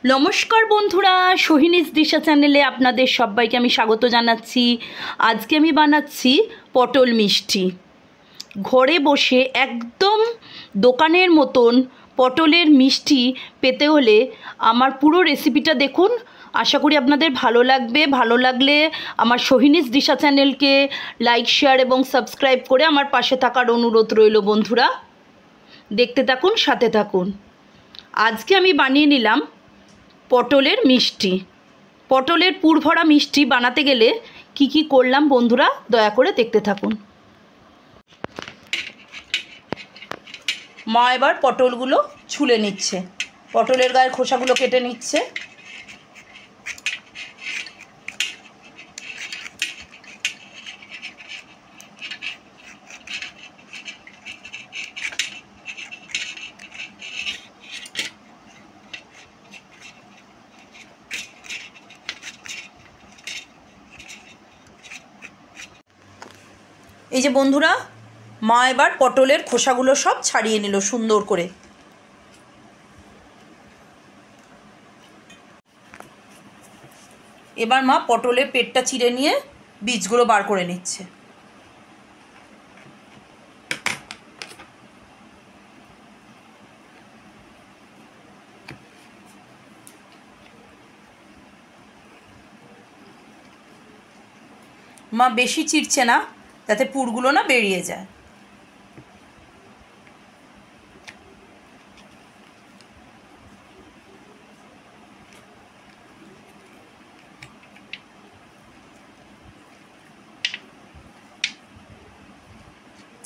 নমস্কার বন্ধুরা, সোহিনীজ দিশা চ্যানেলে আপনাদের সবাইকে আমি স্বাগত জানাচ্ছি। আজকে আমি বানাচ্ছি পটল মিষ্টি। ঘরে বসে একদম দোকানের মতন পটলের মিষ্টি পেতে হলে আমার পুরো রেসিপিটা দেখুন। আশা করি আপনাদের ভালো লাগবে। ভালো লাগলে আমার সোহিনীজ দিশা চ্যানেলকে লাইক, শেয়ার এবং সাবস্ক্রাইব করে আমার পাশে থাকার অনুরোধ রইল। বন্ধুরা, দেখতে থাকুন, সাথে থাকুন। আজকে আমি বানিয়ে নিলাম পটলের মিষ্টি। পটলের পুরভরা মিষ্টি বানাতে গেলে কি কি করলাম বন্ধুরা, দয়া করে দেখতে থাকুন। মা এবার পটলগুলো ছুলে নিচ্ছে, পটলের গায়ের খোসাগুলো কেটে নিচ্ছে। এই যে বন্ধুরা, মা এবার পটলের খোসাগুলো সব ছাড়িয়ে নিল সুন্দর করে। এবার মা পটলের পেটটা চিড়ে নিয়ে বীজগুলো বার করে নিচ্ছে। মা বেশি চিড়ছে না, যাতে পুরগুলো না বেরিয়ে যায়।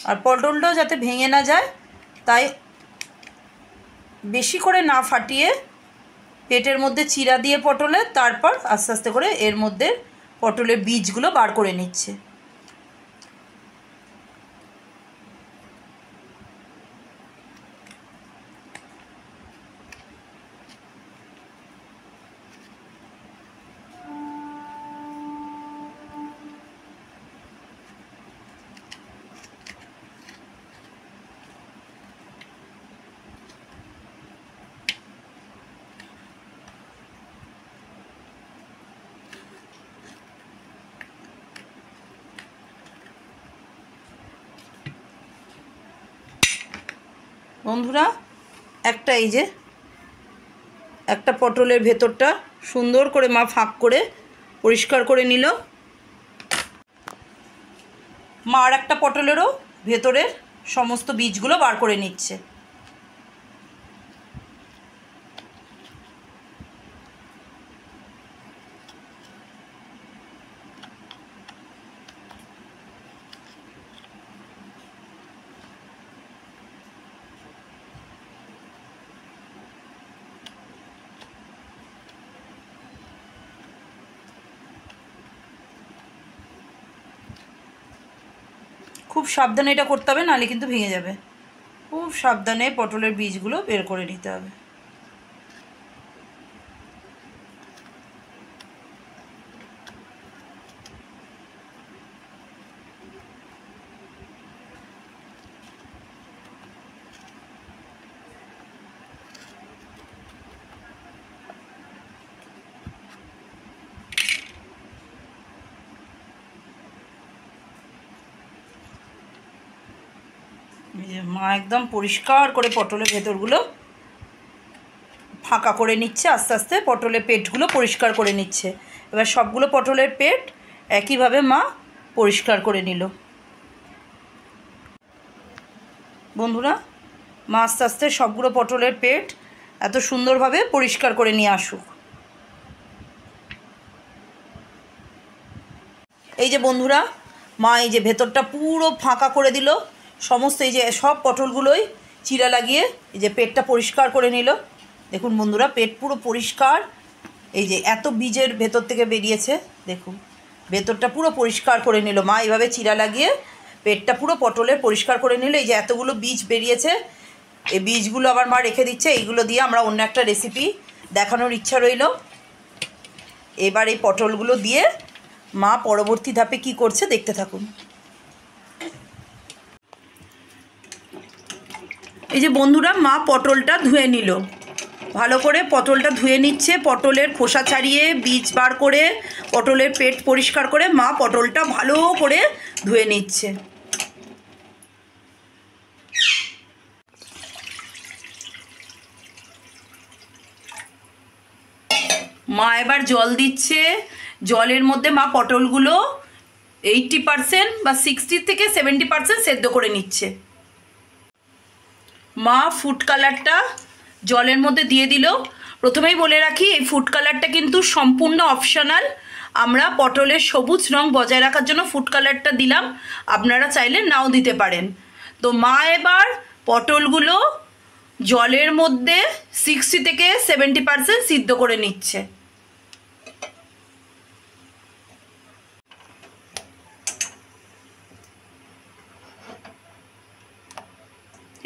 আর পটলটাও যাতে ভেঙে না যায়, তাই বেশি করে না ফাটিয়ে পেটের মধ্যে চিরা দিয়ে পটলে, তারপর আস্তে আস্তে করে এর মধ্যে পটলের বীজগুলো বার করে নিচ্ছে। বন্ধুরা, এই যে একটা পটলের ভেতরটা সুন্দর করে মা ফাঁক করে পরিষ্কার করে নিল। মা আর একটা পটলেরও ভেতরের সমস্ত বীজগুলো বার করে নিচ্ছে। খুব সাবধানে এটা করতে হবে, নাহলে কিন্তু ভেঙে যাবে। খুব সাবধানে পটলের বীজগুলো বের করে নিতে হবে। মা একদম পরিষ্কার করে পটলের ভেতরগুলো ফাঁকা করে নিচ্ছে। আস্তে আস্তে পটলের পেটগুলো পরিষ্কার করে নিচ্ছে। এবার সবগুলো পটলের পেট একইভাবে মা পরিষ্কার করে নিল। বন্ধুরা, মা আস্তে আস্তে সবগুলো পটলের পেট এত সুন্দরভাবে পরিষ্কার করে নিয়ে আসুক। এই যে বন্ধুরা, মা এই যে ভেতরটা পুরো ফাঁকা করে দিল। সমস্ত এই যে সব পটলগুলোই চিরা লাগিয়ে এই যে পেটটা পরিষ্কার করে নিল। দেখুন বন্ধুরা, পেট পুরো পরিষ্কার। এই যে এত বীজের ভেতর থেকে বেরিয়েছে, দেখুন ভেতরটা পুরো পরিষ্কার করে নিল। মা এইভাবে চিরা লাগিয়ে পেটটা পুরো পটলের পরিষ্কার করে নিল। এই যে এতগুলো বীজ বেরিয়েছে, এই বীজগুলো আবার মা রেখে দিচ্ছে। এইগুলো দিয়ে আমরা অন্য একটা রেসিপি দেখানোর ইচ্ছা রইল। এবার এই পটলগুলো দিয়ে মা পরবর্তী ধাপে কি করছে দেখতে থাকুন। এই যে বন্ধুরা, মা পটলটা ধুয়ে নিল। ভালো করে পটলটা ধুয়ে নিচ্ছে, পটলের খোসা ছাড়িয়ে বীজ বার করে পটলের পেট পরিষ্কার করে মা পটলটা ভালো করে ধুয়ে নিচ্ছে। মা এবার জল দিচ্ছে, জলের মধ্যে মা পটলগুলো 80% বা 60 থেকে 70% সেদ্ধ করে নিচ্ছে। মা ফুড কালারটা জলের মধ্যে দিয়ে দিল। প্রথমেই বলে রাখি, এই ফুড কালারটা কিন্তু সম্পূর্ণ অপশনাল। আমরা পটলের সবুজ রং বজায় রাখার জন্য ফুড কালারটা দিলাম, আপনারা চাইলে নাও দিতে পারেন। তো মা এবার পটলগুলো জলের মধ্যে 60 থেকে 70% সিদ্ধ করে নিচ্ছে।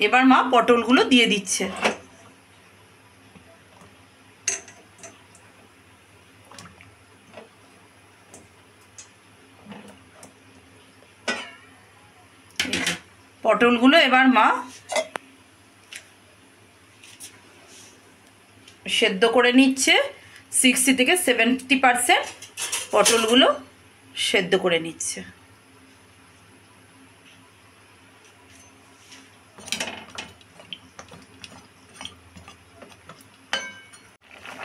এবার মা পটলগুলো দিয়ে দিচ্ছে। পটলগুলো এবার মা সেদ্ধ করে নিচ্ছে। 60 থেকে 70% পটলগুলো সেদ্ধ করে নিচ্ছে।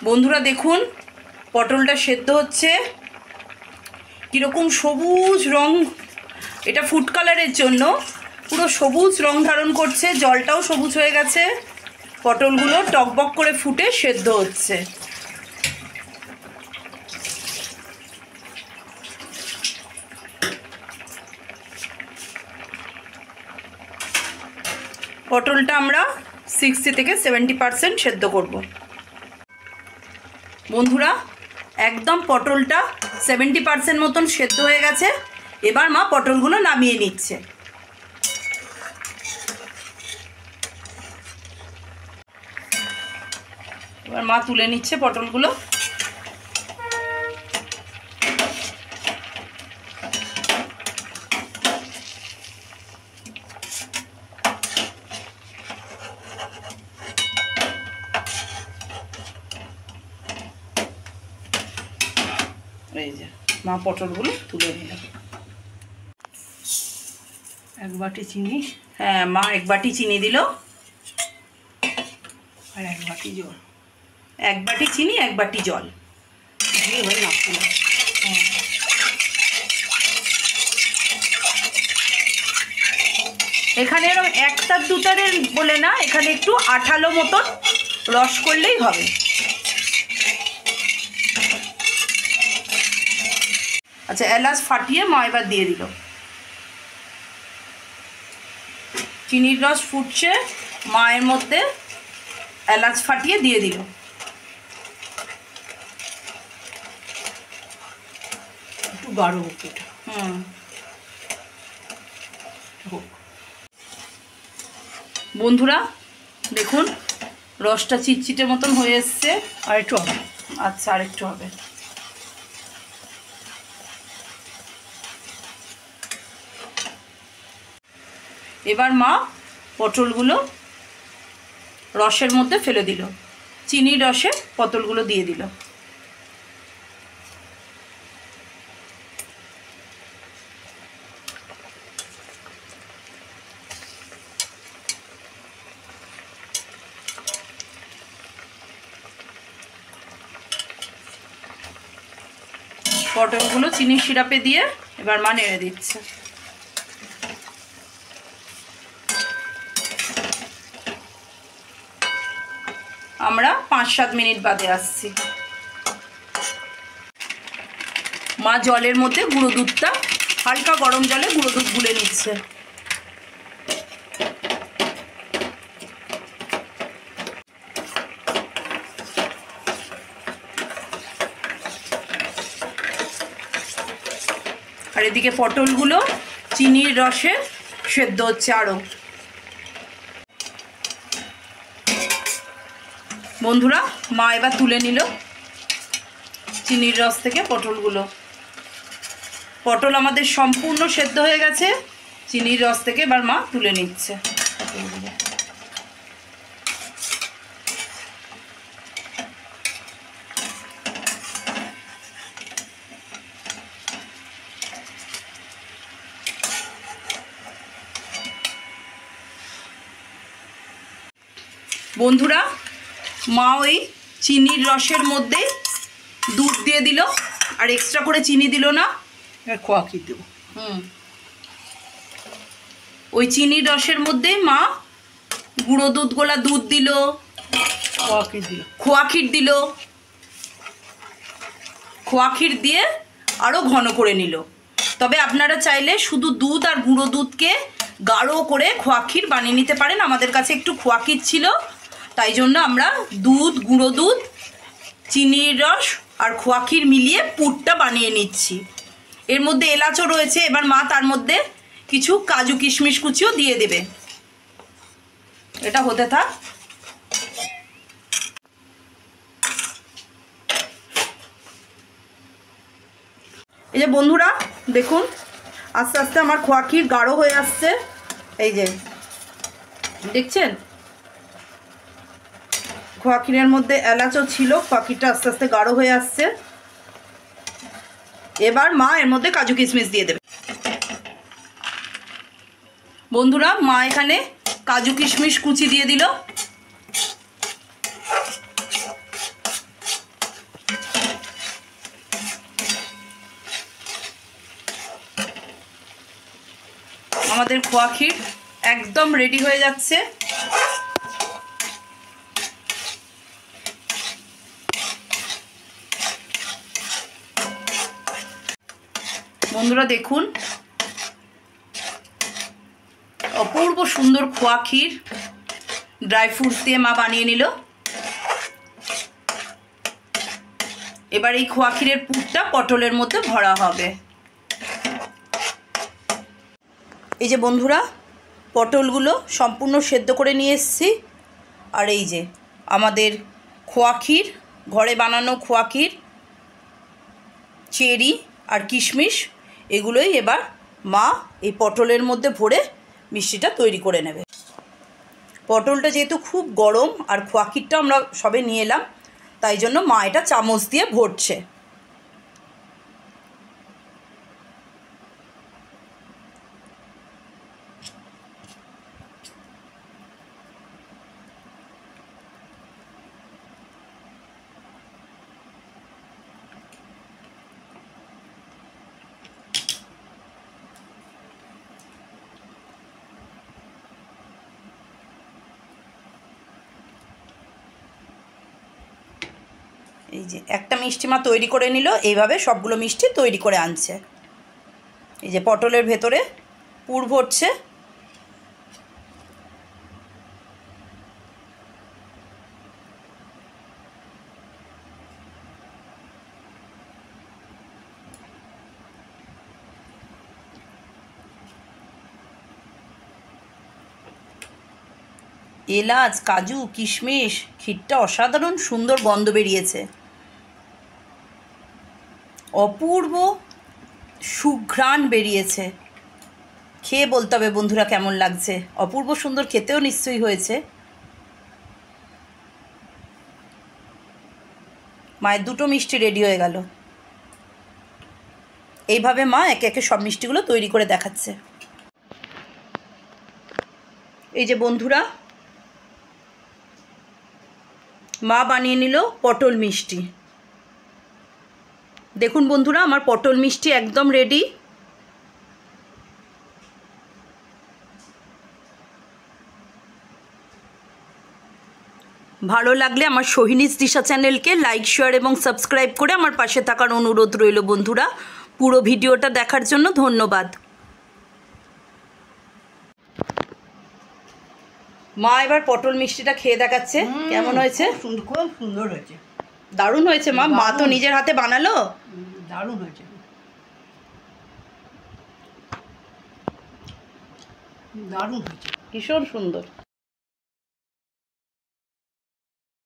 বন্ধুরা দেখুন পটলটা সেদ্ধ হচ্ছে, কীরকম সবুজ রং, এটা ফুড কালারের জন্য পুরো সবুজ রং ধারণ করছে, জলটাও সবুজ হয়ে গেছে, পটলগুলো টকবক করে ফুটে সেদ্ধ হচ্ছে। পটলটা আমরা 60 থেকে 70% সেদ্ধ করব। বন্ধুরা একদম পটলটা 70% মতন সেদ্ধ হয়ে গেছে। এবার মা পটলগুলো নামিয়ে নিচ্ছে। এবার মা তুলে নিচ্ছে পটলগুলো। এই যে মা পটলগুলো তুলে নিল। এক বাটি চিনি, হ্যাঁ মা এক বাটি চিনি দিল, আর এক বাটি জল। এক বাটি চিনি এক বাটি জল দিয়ে এবার মাখতে হবে। এখানে এরকম একটা দুটারের বলে না, এখানে একটু আঠালো মতন রস করলেই হবে। আচ্ছা এলাচ ফাটিয়ে মা এবার দিয়ে দিল। চিনির রস ফুটছে, মায়ের মধ্যে এলাচ ফাটিয়ে দিয়ে দিল। একটু গাঢ় হোক এটা। বন্ধুরা দেখুন রসটা চিটচিটে মতন হয়ে এসছে। আর একটু হবে। আচ্ছা আর একটু হবে। এবার মা পটলগুলো রসের মধ্যে ফেলে দিল, চিনির রসে পটলগুলো দিয়ে দিল। পটলগুলো চিনির সিরাপে দিয়ে এবার মা নেড়ে দিচ্ছে। আমরা 5-7 মিনিট বাদে আসছি। মা জলের মধ্যে গুঁড়ো দুধটা হালকা গরম জলে গুঁড়ো দুধ গুলে নিচ্ছে। আর এদিকে পটলগুলো চিনির রসে সেদ্ধ হচ্ছে আরও। বন্ধুরা মা এবার তুলে নিল চিনির রস থেকে পটলগুলো। পটল আমাদের সম্পূর্ণ সেদ্ধ হয়ে গেছে, চিনির রস থেকে এবার মা তুলে নিচ্ছে পটলগুলো। বন্ধুরা, মা ওই চিনির রসের মধ্যে দুধ দিয়ে দিল, আর এক্সট্রা করে চিনি দিল না। খোয়া কি দেবো? ওই চিনির রসের মধ্যে মা গুঁড়ো দুধ গোলা দুধ দিল, খোয়া ক্ষীর দিল, খোয়া ক্ষীর দিয়ে আরও ঘন করে নিল। তবে আপনারা চাইলে শুধু দুধ আর গুঁড়ো দুধকে গাঢ় করে খোয়া ক্ষীর বানিয়ে নিতে পারেন। আমাদের কাছে একটু খোয়া ক্ষীর ছিল, তাই জন্য আমরা দুধ, গুঁড়ো দুধ, চিনির রস আর খোয়া ক্ষীর মিলিয়ে পুরটা বানিয়ে নিচ্ছি। এর মধ্যে এলাচও রয়েছে। এবার মা তার মধ্যে কিছু কাজু কিশমিশ কুচিও দিয়ে দেবে। এটা হতে থাক। এই যে বন্ধুরা দেখুন, আস্তে আস্তে আমার খোয়া ক্ষীর গাঢ় হয়ে আসছে। এই যে দেখছেন, খোয়া ক্ষীরের মধ্যে এলাচও ছিল, খোয়া ক্ষীরটা আস্তে আস্তে গাঢ় হয়ে আসছে। এবার মা এর মধ্যে কাজু কিশমিশ দিয়ে দেবে। বন্ধুরা, মা এখানে কাজু কিশমিশ কুচি দিয়ে দিল। আমাদের খোয়া ক্ষীর একদম রেডি হয়ে যাচ্ছে। বন্ধুরা দেখুন, অপূর্ব সুন্দর খোয়া ক্ষীর ড্রাই ফ্রুটস দিয়ে মা বানিয়ে নিল। এবার এই খোয়া ক্ষীরের পুরটা পটলের মধ্যে ভরা হবে। এই যে বন্ধুরা, পটলগুলো সম্পূর্ণ সেদ্ধ করে নিয়ে এসেছি। আর এই যে আমাদের খোয়া ক্ষীর, ঘরে বানানো খোয়া ক্ষীর, চেরি আর কিশমিশ, এগুলোই এবার মা এই পটলের মধ্যে ভরে মিষ্টিটা তৈরি করে নেবে। পটলটা যেহেতু খুব গরম আর খোয়া ক্ষীরটা আমরা সবে নিয়ে এলাম, তাই জন্য মা এটা চামচ দিয়ে ভরছে। এই যে একটা মিষ্টি মা তৈরি করে নিল। এইভাবে সবগুলো মিষ্টি তৈরি করে আনছে। এই যে পটলের ভেতরে পুর ভরছে। এলাচ, কাজু, কিশমিশ, ক্ষীরটা অসাধারণ সুন্দর গন্ধ বেরিয়েছে। অপূর্ব সুঘ্রাণ বেরিয়েছে। খেয়ে বলতে হবে বন্ধুরা কেমন লাগছে। অপূর্ব সুন্দর খেতেও নিশ্চয়ই হয়েছে। মায়ের দুটো মিষ্টি রেডি হয়ে গেল। এইভাবে মা একে একে সব মিষ্টিগুলো তৈরি করে দেখাচ্ছে। এই যে বন্ধুরা, মা বানিয়ে নিল পটল মিষ্টি। দেখুন বন্ধুরা, আমার পটল মিষ্টি একদম রেডি। ভালো লাগলে আমার সোহিনীস দিশা চ্যানেলকে লাইক, শেয়ার এবং সাবস্ক্রাইব করে আমার পাশে থাকার অনুরোধ রইল বন্ধুরা। পুরো ভিডিওটা দেখার জন্য ধন্যবাদ। মা এবার পটল মিষ্টিটা খেয়ে দেখাচ্ছে কেমন হয়েছে। খুব সুন্দর হয়েছে, দারুণ হয়েছে মা। মা তো নিজের হাতে বানালো। দারুণ হয়েছে, দারুণ হয়েছে, ভীষণ সুন্দর।